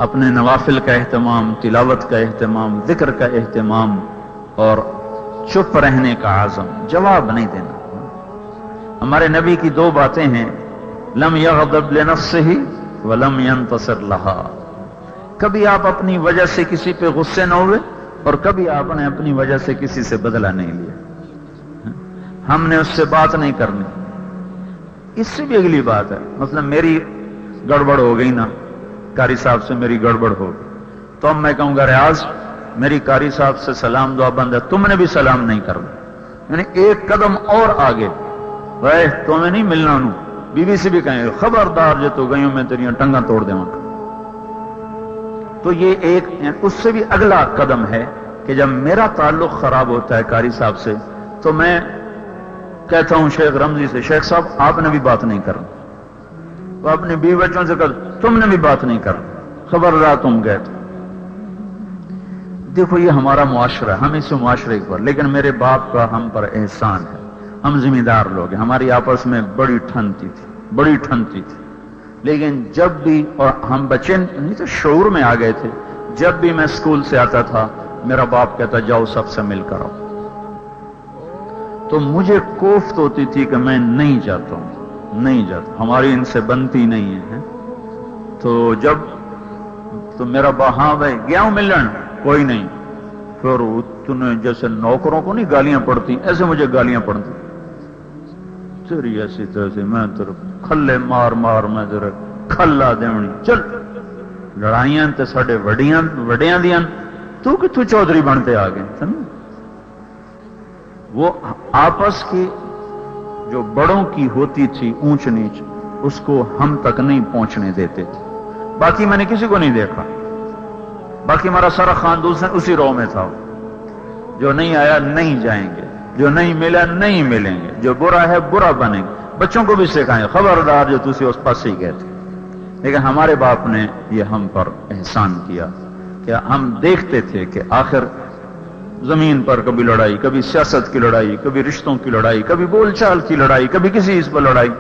اپنے نوافل کا اہتمام، تلاوت کا اہتمام، ذکر کا اہتمام اور چپ رہنے کا عزم، جواب نہیں دینا۔ ہمارے نبی کی دو باتیں ہیں، لم یغضب لنفسہ ولم ینتصر لہا۔ کبھی آپ اپنی وجہ سے کسی پہ غصے نہ ہوئے اور کبھی آپ نے اپنی وجہ سے کسی سے بدلہ نہیں لیا۔ ہم نے اس سے بات نہیں کرنی۔ اس سے بھی اگلی بات ہے، مثلا میری گڑبڑ ہو گئی نا، قاری صاحب سے میری گڑبڑ ہو گئی، تو اب میں کہوں گا ریاض میری قاری صاحب سے سلام دعا بند ہے، تم نے بھی سلام نہیں کرنا، یعنی ایک قدم اور آگے، بھائی تمہیں نہیں ملنا نو، بیوی سے بھی کہیں خبردار جو تو گئیوں میں تیریاں ٹنگاں توڑ دیں۔ تو یہ ایک اس سے بھی اگلا قدم ہے کہ جب میرا تعلق خراب ہوتا ہے قاری صاحب سے تو میں کہتا ہوں شیخ رمزی سے، شیخ صاحب آپ نے بھی بات نہیں کرنا، تو اپنے بیوی بچوں سے کہتا تم نے بھی بات نہیں کرنا، خبردار تم گئے تو۔ دیکھو یہ ہمارا معاشرہ ہے، ہم اس معاشرے پر، لیکن میرے باپ کا ہم پر احسان ہے، ہم ذمہ دار لوگ ہیں، ہماری آپس میں بڑی ٹھنتی تھی، لیکن جب بھی، اور ہم بچے نہیں تو شعور میں آ گئے تھے، جب بھی میں اسکول سے آتا تھا میرا باپ کہتا جاؤ سب سے مل کر آؤ، تو مجھے کوفت ہوتی تھی کہ میں نہیں جاتا ہوں، ہماری ان سے بنتی نہیں ہے۔ تو میرا باپ ہاں بھائی گیا ہوں ملن، کوئی نہیں، پھر تمہیں جیسے نوکروں کو نہیں گالیاں پڑتی ایسے مجھے گالیاں پڑتی، تیری ایسی طرح میں تیرے کھلے مار میں تیرے کھلا دیونی، چل لڑائیاں تے ساڈے وڈیاں دیاں، تو کہ تو چودھری بنتے آ گئے۔ وہ آپس کی جو بڑوں کی ہوتی تھی اونچ نیچ، اس کو ہم تک نہیں پہنچنے دیتے تھے۔ باقی میں نے کسی کو نہیں دیکھا، باقی ہمارا سارا خاندان اسی رو میں تھا، جو نہیں آیا نہیں جائیں گے، جو نہیں ملا نہیں ملیں گے، جو برا ہے برا بنیں گے، بچوں کو بھی سکھائیں خبردار جو تسی اس پاس ہی گئے تھے۔ لیکن ہمارے باپ نے یہ ہم پر احسان کیا کہ ہم دیکھتے تھے کہ آخر زمین پر کبھی لڑائی، کبھی سیاست کی لڑائی، کبھی رشتوں کی لڑائی، کبھی بول چال کی لڑائی، کبھی کسی اس پر لڑائی،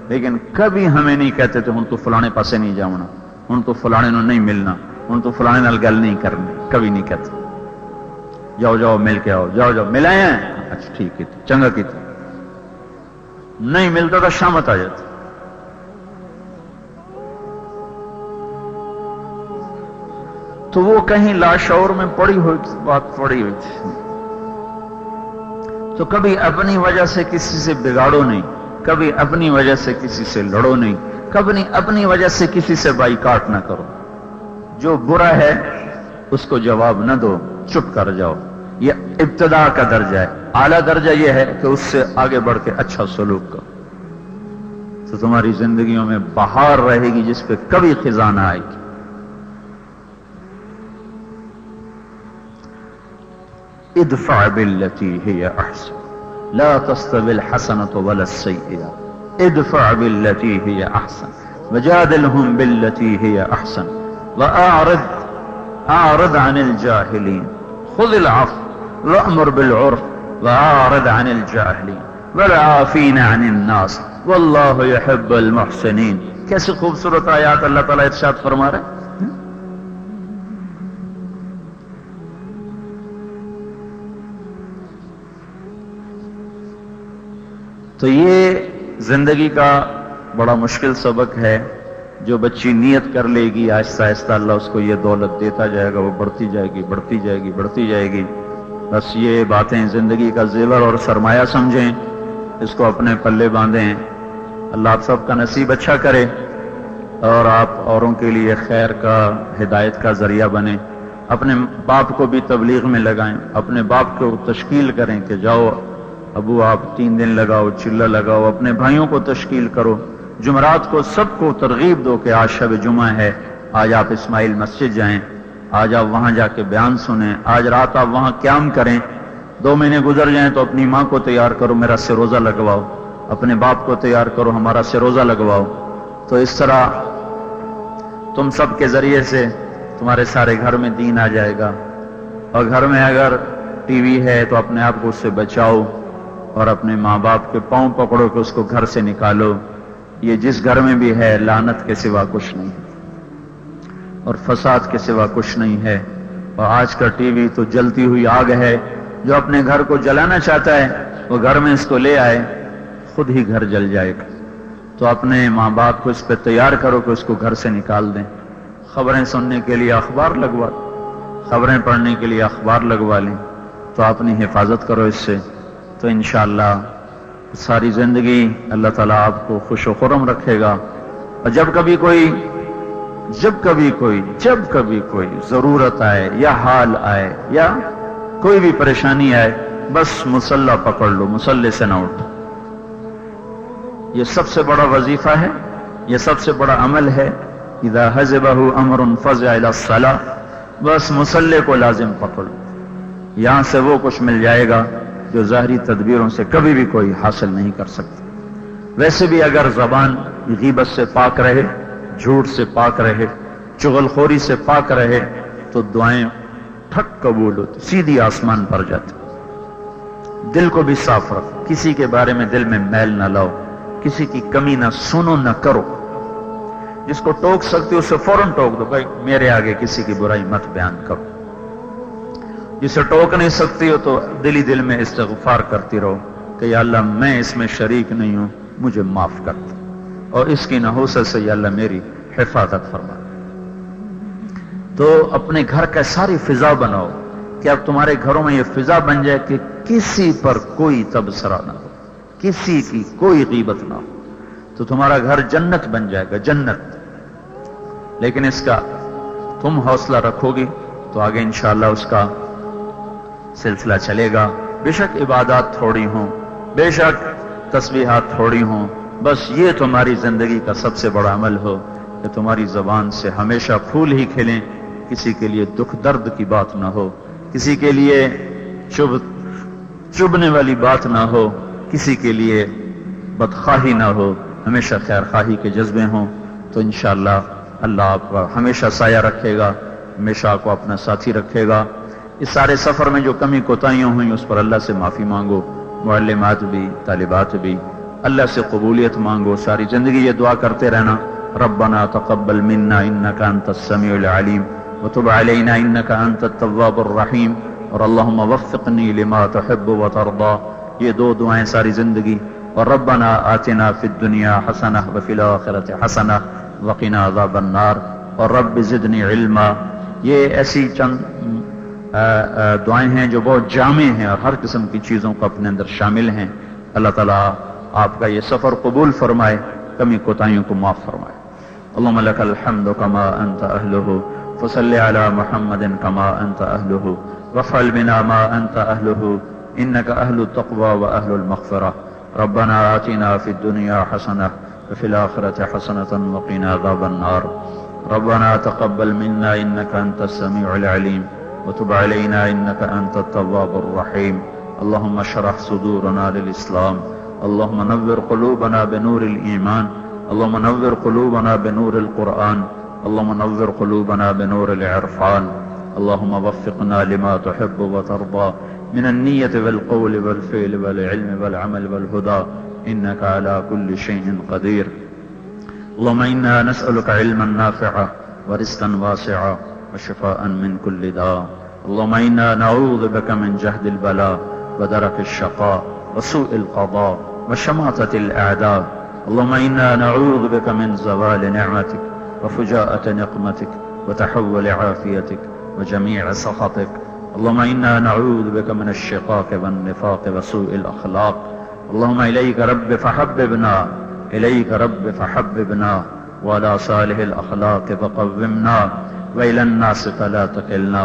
لیکن کبھی ہمیں نہیں کہتے تھے ہن تو فلانے پاسے نہیں جاؤنا، ہن تو فلانے نو نہیں ملنا، ہن تو فلانے نال گل نہیں کرنی، کبھی نہیں کہتے۔ جاؤ مل کے آؤ، جاؤ ملائے ہیں، اچھا ٹھیک ہے چنگا کی تھی، نہیں ملتا تو شامت آ جاتی۔ تو وہ کہیں لاشعور میں پڑی ہوئی تھی۔ تو کبھی اپنی وجہ سے کسی سے بگاڑو نہیں، کبھی اپنی وجہ سے کسی سے لڑو نہیں، کبھی اپنی وجہ سے کسی سے بائیکاٹ نہ کرو، جو برا ہے اس کو جواب نہ دو، چپ کر جاؤ۔ یہ ابتدا کا درجہ ہے، اعلیٰ درجہ یہ ہے کہ اس سے آگے بڑھ کے اچھا سلوک کرو، تو تمہاری زندگیوں میں بہار رہے گی جس پہ کبھی خزاں نہ آئے گی۔ ادفع بالتي هي احسن لا تستوي الحسنة ولا السيئة ادفع بالتي هي احسن وجادلهم بالتي هي احسن واعرض عن الجاهلين خذ العفو وامر بالعرف واعرض عن الجاهلين والعافين عن الناس والله يحب المحسنين۔ کیسی خوبصورت آیات اللہ تعالیٰ ارشاد فرما رہے ہیں۔ تو یہ زندگی کا بڑا مشکل سبق ہے، جو بچی نیت کر لے گی آہستہ آہستہ اللہ اس کو یہ دولت دیتا جائے گا، وہ بڑھتی جائے گی۔ بس یہ باتیں زندگی کا زیور اور سرمایہ سمجھیں، اس کو اپنے پلے باندھیں۔ اللہ آپ سب کا نصیب اچھا کرے اور آپ اوروں کے لیے خیر کا، ہدایت کا ذریعہ بنیں۔ اپنے باپ کو بھی تبلیغ میں لگائیں، اپنے باپ کو تشکیل کریں کہ جاؤ ابو آپ 3 دن لگاؤ، چلہ لگاؤ، اپنے بھائیوں کو تشکیل کرو، جمعرات کو سب کو ترغیب دو کہ آج شب جمعہ ہے، آج آپ اسماعیل مسجد جائیں، آج آپ وہاں جا کے بیان سنیں، آج رات آپ وہاں قیام کریں۔ 2 مہینے گزر جائیں تو اپنی ماں کو تیار کرو، میرا سے روزہ لگواؤ، اپنے باپ کو تیار کرو، ہمارا سے روزہ لگواؤ۔ تو اس طرح تم سب کے ذریعے سے تمہارے سارے گھر میں دین آ جائے گا، اور گھر میں اگر ٹی وی ہے تو اپنے آپ کو اس سے بچاؤ، اور اپنے ماں باپ کے پاؤں پکڑو کہ اس کو گھر سے نکالو۔ یہ جس گھر میں بھی ہے لعنت کے سوا کچھ نہیں۔ اور فساد کے سوا کچھ نہیں ہے۔ اور آج کا ٹی وی تو جلتی ہوئی آگ ہے، جو اپنے گھر کو جلانا چاہتا ہے وہ گھر میں اس کو لے آئے، خود ہی گھر جل جائے گا۔ تو اپنے ماں باپ کو اس پہ تیار کرو کہ اس کو گھر سے نکال دیں۔ خبریں سننے کے لیے اخبار لگوا، خبریں پڑھنے کے لیے اخبار لگوا لیں، تو اپنی حفاظت کرو اس سے، تو انشاءاللہ ساری زندگی اللہ تعالیٰ آپ کو خوش و خرم رکھے گا۔ اور جب کبھی کوئی ضرورت آئے یا حال آئے یا کوئی بھی پریشانی آئے، بس مصلی پکڑ لو، مصلی سے نہ اٹھو۔ یہ سب سے بڑا وظیفہ ہے، یہ سب سے بڑا عمل ہے۔ اذا حزبہ امر فزع الی الصلاۃ، بس مصلی کو لازم پکڑو، یہاں سے وہ کچھ مل جائے گا جو ظاہری تدبیروں سے کبھی بھی کوئی حاصل نہیں کر سکتا۔ ویسے بھی اگر زبان غیبت سے پاک رہے، جھوٹ سے پاک رہے، چغل خوری سے پاک رہے، تو دعائیں ٹھک قبول ہوتی، سیدھی آسمان پر جاتی۔ دل کو بھی صاف رکھو، کسی کے بارے میں دل میں میل نہ لاؤ، کسی کی کمی نہ سنو نہ کرو۔ جس کو ٹوک سکتے ہو اسے فوراً ٹوک دو، بھائی میرے آگے کسی کی برائی مت بیان کرو۔ جسے ٹوک نہیں سکتی ہو تو دل میں استغفار کرتی رہو کہ یا اللہ میں اس میں شریک نہیں ہوں، مجھے معاف کر دو، اور اس کی نحوست سے یا اللہ میری حفاظت فرما۔ تو اپنے گھر کا ساری فضا بناؤ کہ اب تمہارے گھروں میں یہ فضا بن جائے کہ کسی پر کوئی تبصرہ نہ ہو، کسی کی کوئی غیبت نہ ہو، تو تمہارا گھر جنت بن جائے گا، جنت۔ لیکن اس کا تم حوصلہ رکھو گی تو آگے انشاءاللہ اس کا سلسلہ چلے گا۔ بے شک عبادات تھوڑی ہوں، بے شک تسبیحات تھوڑی ہوں، بس یہ تمہاری زندگی کا سب سے بڑا عمل ہو کہ تمہاری زبان سے ہمیشہ پھول ہی کھلیں، کسی کے لیے دکھ درد کی بات نہ ہو، کسی کے لیے چبھنے والی بات نہ ہو، کسی کے لیے بدخواہی نہ ہو، ہمیشہ خیر خواہی کے جذبے ہوں، تو انشاءاللہ اللہ آپ کا ہمیشہ سایہ رکھے گا، ہمیشہ آپ کو اپنا ساتھی رکھے گا۔ اس سارے سفر میں جو کمی کوتاہیاں ہوئیں اس پر اللہ سے معافی مانگو، معلمات بھی، طالبات بھی، اللہ سے قبولیت مانگو، ساری زندگی یہ دعا کرتے رہنا، ربنا تقبل منا انك انت السميع العليم وتب علينا انك انت التواب الرحيم اور اللهم وفقني لما تحب وترضى، یہ دو دعائیں ساری زندگی، اور ربنا آتنا فی الدنیا حسنہ وفی الآخرۃ حسنہ وقنا عذاب النار، اور رب زدنی علما۔ یہ ایسی چند دعائیں ہیں جو بہت جامع ہیں اور ہر قسم کی چیزوں کو اپنے اندر شامل ہیں۔ اللہ تعالیٰ آپ کا یہ سفر قبول فرمائے، کمی کوتاہیوں کو معاف فرمائے۔ اللهم لك الحمد كما انت اهله فصل على محمد كما انت اهله وافعل بنا ما انت اهله انك اهل التقوى واهل المغفرة۔ ربنا آتنا في الدنيا حسنة وفي الآخرة حسنة وقنا عذاب النار۔ ربنا تقبل منا انك انت السميع العليم وتب علينا انك انت التواب الرحيم۔ اللهم اشرح صدورنا للإسلام، اللهم نور قلوبنا بنور الإيمان، اللهم نور قلوبنا بنور القرآن، اللهم نور قلوبنا بنور العرفان، اللهم وفقنا لما تحب وترضى من النية والقول والفعل والعلم والعمل والهدى إنك على كل شيء قدير۔ اللهم إنا نسألك علما نافعا ورزقا واسعا وشفاء من كل داء۔ اللهم إنا نعوذ بك من جهد البلاء ودرك الشقاء وسوء القضاء وشماتة الأعداء۔ اللهم إنا نعوذ بك من زوال نعمتك وفجاءة نقمتك وتحول عافيتك وجميع سخطك۔ اللهم إنا نعوذ بك من الشقاق والنفاق وسوء الأخلاق۔ اللهم إليك رب فحببنا، إليك رب فحببنا، وعلى صالح الأخلاق فقومنا، وإلى الناس فلا تكلنا،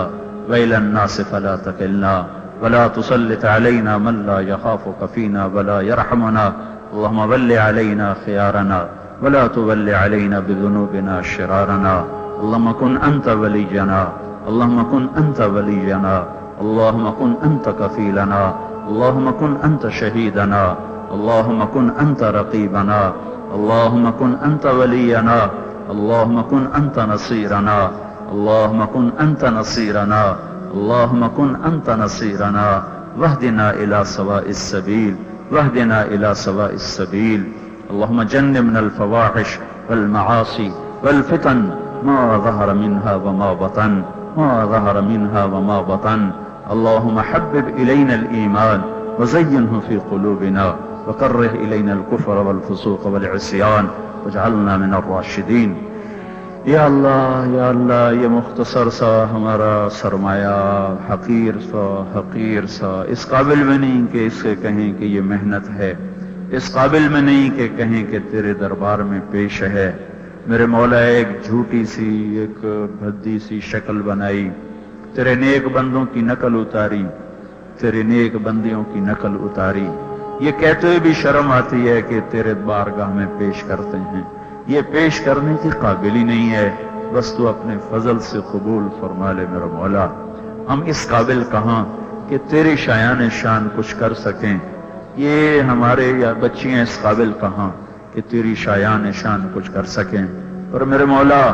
وإلى الناس فلا تكلنا، ولا تسلط علينا من لا يخافك فينا ولا يرحمنا۔ اللهم ول علينا خيارنا ولا تول علينا بذنوبنا شرارنا۔ اللهم كن أنت ولينا، اللهم كن أنت ولينا، اللهم كن أنت كفيلنا، اللهم كن أنت شهيدنا، اللهم كن أنت رقيبنا، اللهم كن أنت ولينا، اللهم كن أنت نصيرنا، اللهم كن أنت نصيرنا، اللهم كن أنت نصيرنا، واهدنا إلى سواء السبيل، واهدنا إلى سواء السبيل۔ اللهم جنبنا الفواحش والمعاصي والفتن ما ظهر منها وما بطن ما ظهر منها وما بطن اللهم حبب إلينا الإيمان وزينه في قلوبنا وكره إلينا الكفر والفسوق والعصيان واجعلنا من الراشدين. یا اللہ یہ مختصر سا ہمارا سرمایہ حقیر سا اس قابل میں نہیں کہ اسے کہیں کہ یہ محنت ہے، اس قابل میں نہیں کہ کہیں کہ تیرے دربار میں پیش ہے. میرے مولا ایک جھوٹی سی ایک بھدی سی شکل بنائی، تیرے نیک بندوں کی نقل اتاری، تیرے نیک بندیوں کی نقل اتاری. یہ کہتے ہوئے بھی شرم آتی ہے کہ تیرے بارگاہ میں پیش کرتے ہیں، یہ پیش کرنے کی قابل ہی نہیں ہے. بس تو اپنے فضل سے قبول فرما لے میرا مولا. ہم اس قابل کہاں کہ تیرے شایان شان کچھ کر سکیں، یہ ہمارے یا بچیاں اس قابل کہاں کہ تیری شایان شان کچھ کر سکیں. اور میرے مولا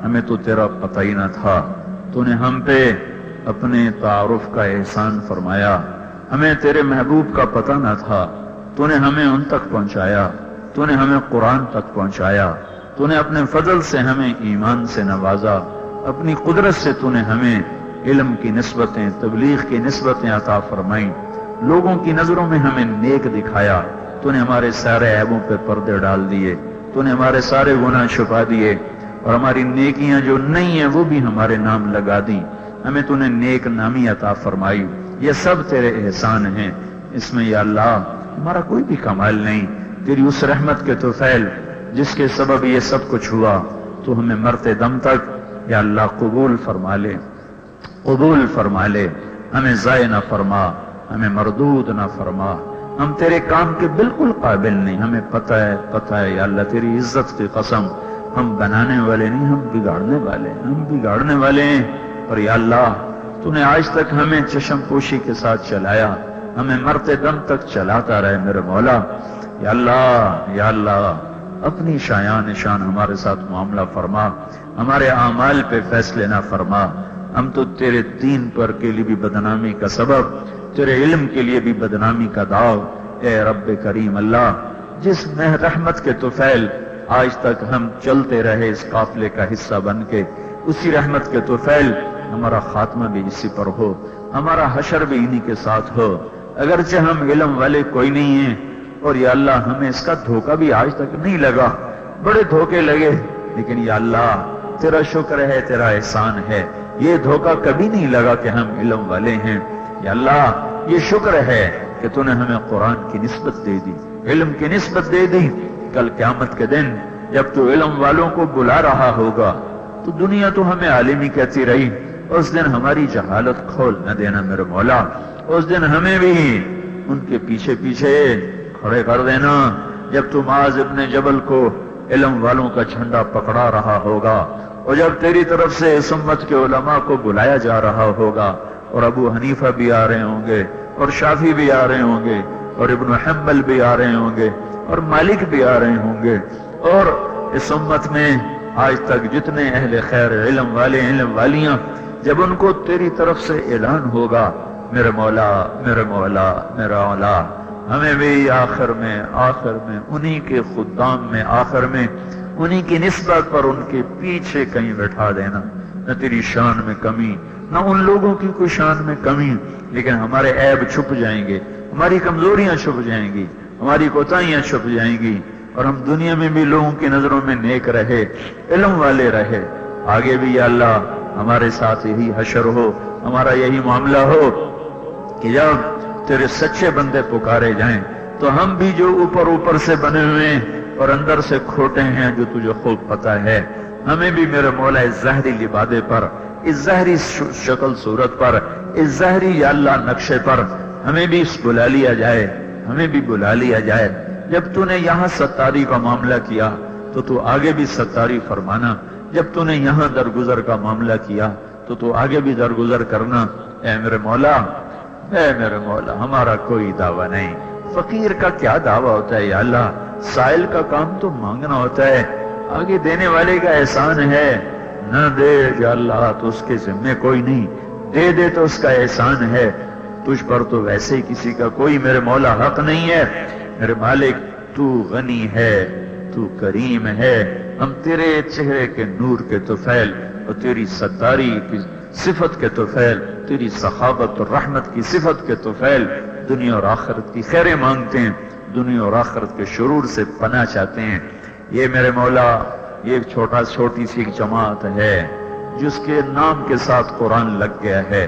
ہمیں تو تیرا پتہ ہی نہ تھا، تو نے ہم پہ اپنے تعارف کا احسان فرمایا. ہمیں تیرے محبوب کا پتہ نہ تھا، تو نے ہمیں ان تک پہنچایا، تو نے ہمیں قرآن تک پہنچایا، تو نے اپنے فضل سے ہمیں ایمان سے نوازا، اپنی قدرت سے تو نے ہمیں علم کی نسبتیں تبلیغ کی نسبتیں عطا فرمائیں، لوگوں کی نظروں میں ہمیں نیک دکھایا. تو نے ہمارے سارے عیبوں پہ پردے ڈال دیے، تو نے ہمارے سارے گناہ چھپا دیے، اور ہماری نیکیاں جو نہیں ہیں وہ بھی ہمارے نام لگا دیں. ہمیں تو نے نیک نامی عطا فرمائی. یہ سب تیرے احسان ہیں، اس میں یا اللہ ہمارا کوئی بھی کمال نہیں. تیری اس رحمت کے طفیل جس کے سبب یہ سب کچھ ہوا، تو ہمیں مرتے دم تک یا اللہ قبول فرما لے، قبول فرما لے. ہمیں ضائع نہ فرما، ہمیں مردود نہ فرما. ہم تیرے کام کے بالکل قابل نہیں، ہمیں پتہ ہے یا اللہ تیری عزت کی قسم ہم بنانے والے نہیں، ہم بگاڑنے والے ہیں. اور یا اللہ تو نے آج تک ہمیں چشم پوشی کے ساتھ چلایا، ہمیں مرتے دم تک چلاتا رہے میرے مولا. یا اللہ اپنی شایان شان ہمارے ساتھ معاملہ فرما، ہمارے اعمال پہ فیصلے نہ فرما. ہم تو تیرے دین پر کے لیے بھی بدنامی کا سبب، تیرے علم کے لیے بھی بدنامی کا داغ. اے رب کریم اللہ، جس میں رحمت کے طفیل آج تک ہم چلتے رہے اس قافلے کا حصہ بن کے، اسی رحمت کے طفیل ہمارا خاتمہ بھی اسی پر ہو، ہمارا حشر بھی انہی کے ساتھ ہو. اگرچہ ہم علم والے کوئی نہیں ہیں، اور یا اللہ ہمیں اس کا دھوکہ بھی آج تک نہیں لگا، بڑے دھوکے لگے، لیکن یا اللہ تیرا شکر ہے، تیرا احسان ہے، یہ دھوکہ کبھی نہیں لگا کہ ہم علم والے ہیں. یا اللہ یہ شکر ہے کہ تو نے ہمیں قرآن کی نسبت دے دی، علم کی نسبت دے دی. کل قیامت کے دن جب تو علم والوں کو بلا رہا ہوگا تو دنیا تو ہمیں عالم ہی کہتی رہی، اس دن ہماری جہالت کھول نہ دینا میرے مولا. اس دن ہمیں بھی ان کے پیچھے پیچھے کھڑے کر دینا. جب تو معاذ ابن جبل کو علم والوں کا جھنڈا پکڑا رہا ہوگا، اور جب تیری طرف سے اس امت کے علماء کو بلایا جا رہا ہوگا، اور ابو حنیفہ بھی آ رہے ہوں گے، اور شافعی بھی آ رہے ہوں گے، اور ابن حنبل بھی آ رہے ہوں گے، اور مالک بھی آ رہے ہوں گے، اور اس امت میں آج تک جتنے اہل خیر علم والے علم والیاں، جب ان کو تیری طرف سے اعلان ہوگا، میرے مولا میرے مولا میرا مولا، ہمیں بھی آخر میں انہی کے خدام میں، آخر میں انہی کی نسبت پر ان کے پیچھے کہیں بٹھا دینا. نہ تیری شان میں کمی، نہ ان لوگوں کی کوئی شان میں کمی، لیکن ہمارے عیب چھپ جائیں گے، ہماری کمزوریاں چھپ جائیں گی، ہماری کوتاہیاں چھپ جائیں گی، اور ہم دنیا میں بھی لوگوں کی نظروں میں نیک رہے، علم والے رہے. آگے بھی یا اللہ ہمارے ساتھ یہی حشر ہو، ہمارا یہی معاملہ ہو کہ جب تیرے سچے بندے پکارے جائیں تو ہم بھی جو اوپر سے بنے ہوئے ہیں اور اندر سے کھوٹے ہیں، جو تجھے خوب پتہ ہے، ہمیں بھی میرے مولا اس ظاہری لبادے پر، اس ظاہری شکل صورت پر، اس ظاہری یا اللہ نقشے پر ہمیں بھی بلا لیا جائے، ہمیں بھی بلا لیا جائے. جب تو نے یہاں ستاری کا معاملہ کیا تو آگے بھی ستاری فرمانا، جب تو نے یہاں درگزر کا معاملہ کیا تو آگے بھی درگزر کرنا. اے میرے مولا ہمارا کوئی دعویٰ نہیں. فقیر کا کیا دعویٰ ہوتا ہے یا اللہ؟ سائل کا کام تو مانگنا ہوتا ہے، آگے دینے والے کا احسان ہے. نہ دے یا اللہ تو اس کے ذمے کوئی نہیں، دے دے تو اس کا احسان ہے. تجھ پر تو ویسے ہی کسی کا کوئی میرے مولا حق نہیں ہے. میرے مالک تو غنی ہے، تو کریم ہے، ہم تیرے چہرے کے نور کے طفیل اور تیری ستاری کی صفت کے طفیل، تیری سخاوت اور رحمت کی صفت کے طفیل دنیا اور آخرت کی خیریں مانگتے ہیں، دنیا اور آخرت کے شرور سے پناہ چاہتے ہیں۔ یہ میرے مولا یہ چھوٹی سی ایک جماعت ہے جس کے نام کے ساتھ قرآن لگ گیا ہے،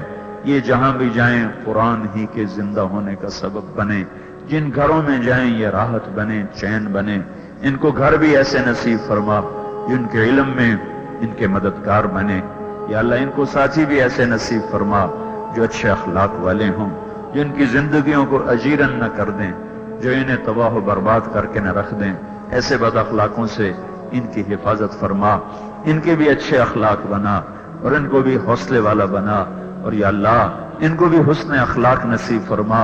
یہ جہاں بھی جائیں قرآن ہی کے زندہ ہونے کا سبب بنے، جن گھروں میں جائیں یہ راحت بنے، چین بنے، ان کو گھر بھی ایسے نصیب فرما جن کے علم میں ان کے مددگار بنے، یا اللہ ان کو ساتھی بھی ایسے نصیب فرما جو اچھے اخلاق والے ہوں، جن کی زندگیوں کو اجیرن نہ کر دیں، جو انہیں تباہ و برباد کر کے نہ رکھ دیں، ایسے بد اخلاقوں سے ان کی حفاظت فرما، ان کے بھی اچھے اخلاق بنا اور ان کو بھی حوصلے والا بنا، اور یا اللہ ان کو بھی حسن اخلاق نصیب فرما،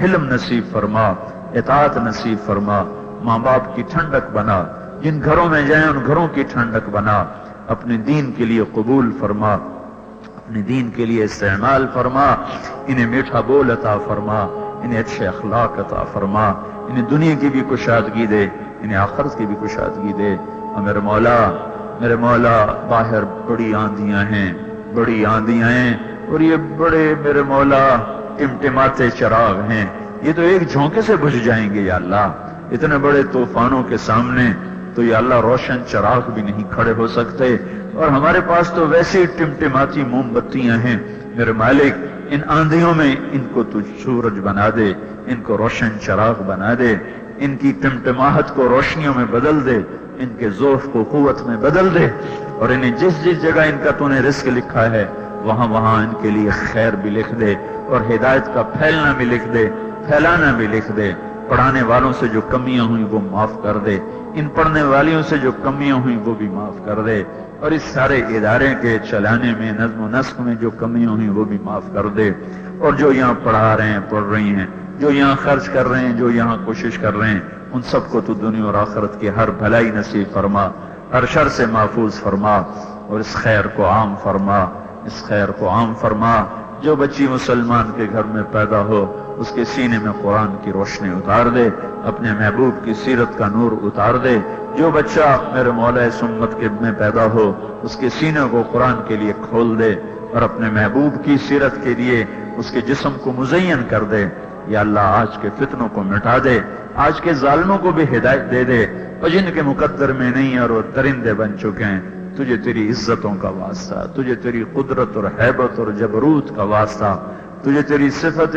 حلم نصیب فرما، اطاعت نصیب فرما، ماں باپ کی ٹھنڈک بنا، جن گھروں میں جائیں ان گھروں کی ٹھنڈک بنا، اپنے دین کے لیے قبول فرما، اپنے دین کے لیے استعمال فرما، انہیں میٹھا بول عطا فرما، انہیں اچھے اخلاق عطا فرما، انہیں دنیا کی بھی کشادگی دے، انہیں آخرت کی بھی کشادگی دے۔ اور میرے مولا باہر بڑی آندیاں ہیں، بڑی آندیاں ہیں، اور یہ بڑے میرے مولا ٹمٹماتے چراغ ہیں، یہ تو ایک جھونکے سے بجھ جائیں گے یا اللہ، اتنے بڑے طوفانوں کے سامنے تو یا اللہ روشن چراغ بھی نہیں کھڑے ہو سکتے، اور ہمارے پاس تو ویسی ٹمٹماتی موم بتیاں ہیں۔ میرے مالک ان آندھیوں میں ان کو تو سورج بنا دے، ان کو روشن چراغ بنا دے، ان کی ٹمٹماہٹ کو روشنیوں میں بدل دے، ان کے ذوف کو قوت میں بدل دے، اور انہیں جس جس جگہ ان کا تو نے رزق لکھا ہے وہاں وہاں ان کے لیے خیر بھی لکھ دے، اور ہدایت کا پھیلنا بھی لکھ دے، پھیلانا بھی لکھ دے۔ پڑھانے والوں سے جو کمیاں ہوئیں وہ معاف کر دے، ان پڑھنے والیوں سے جو کمیاں ہوئیں وہ بھی معاف کر دے، اور اس سارے ادارے کے چلانے میں نظم و نسق میں جو کمیاں ہوئیں وہ بھی معاف کر دے، اور جو یہاں پڑھا رہے ہیں، پڑھ رہی ہیں، جو یہاں خرچ کر رہے ہیں، جو یہاں کوشش کر رہے ہیں، ان سب کو تو دنیا اور آخرت کی ہر بھلائی نصیب فرما، ہر شر سے محفوظ فرما، اور اس خیر کو عام فرما، اس خیر کو عام فرما۔ جو بچی مسلمان کے گھر میں پیدا ہو اس کے سینے میں قرآن کی روشنی اتار دے، اپنے محبوب کی سیرت کا نور اتار دے۔ جو بچہ میرے مولا اس امت کے میں پیدا ہو اس کے سینے کو قرآن کے لیے کھول دے، اور اپنے محبوب کی سیرت کے لیے اس کے جسم کو مزین کر دے۔ یا اللہ آج کے فتنوں کو مٹا دے، آج کے ظالموں کو بھی ہدایت دے دے، اور جن کے مقدر میں نہیں اور وہ درندے بن چکے ہیں، تجھے تیری عزتوں کا واسطہ، تجھے تیری قدرت اور حیبت اور جبروت کا واسطہ، تجھے تیری صفت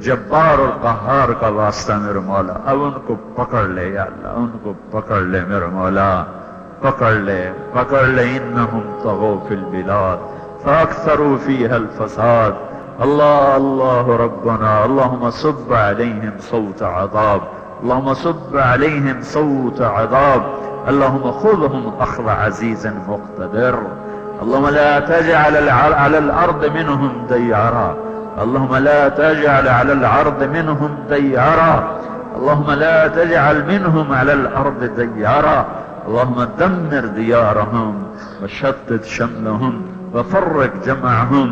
جبار اور قہار کا واسطہ میرے مولا، اب ان کو پکڑ لے یا اللہ، ان کو پکڑ لے میرے مولا، پکڑ لے، پکڑ لے۔ انہم طغوا فی البلاد فاکثروا فیہا الفساد۔ اللہ اللہ ربنا اللہم صب علیہم صوت عذاب، اللہم صب علیہم صوت عذاب، اللہم خذہم اخذ عزیز مقتدر، اللہم لا تجعل على الارض منہم دیارا، اللهم لا تجعل على الأرض منهم ديارا، اللهم لا تجعل منهم على الأرض ديارا، اللهم دمر ديارهم وشتت شملهم وفرق جمعهم،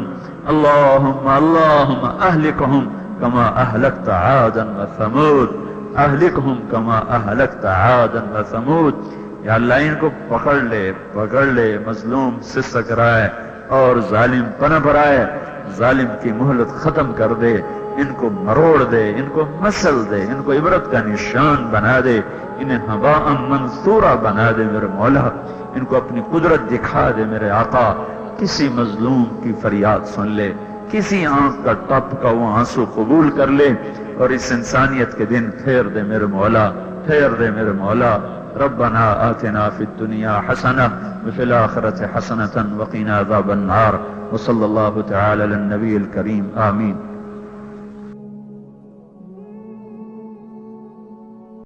اللهم أهلكهم كما أهلكت عادا وثمود، أهلكهم كما أهلكت عادا وثمود۔ یا اللہ ان کو پکڑ لے، مظلوم سسک رہا ہے اور ظالم پنپ رہا ہے، ظالم کی مہلت ختم کر دے، ان کو مروڑ دے، ان کو مسل دے، ان کو عبرت کا نشان بنا دے، انہیں ہباء منثورا بنا دے میرے مولا، ان کو اپنی قدرت دکھا دے میرے آقا۔ کسی مظلوم کی فریاد سن لے، کسی آنکھ کا ٹپ کا وہ آنسو قبول کر لے، اور اس انسانیت کے دن پھیر دے میرے مولا، پھیر دے میرے مولا۔ ربنا آتنا فی الدنیا حسنہ وفی الآخرۃ حسنۃ وقنا عذاب النار، وصلی اللہ تعالی علی النبی الکریم، آمین۔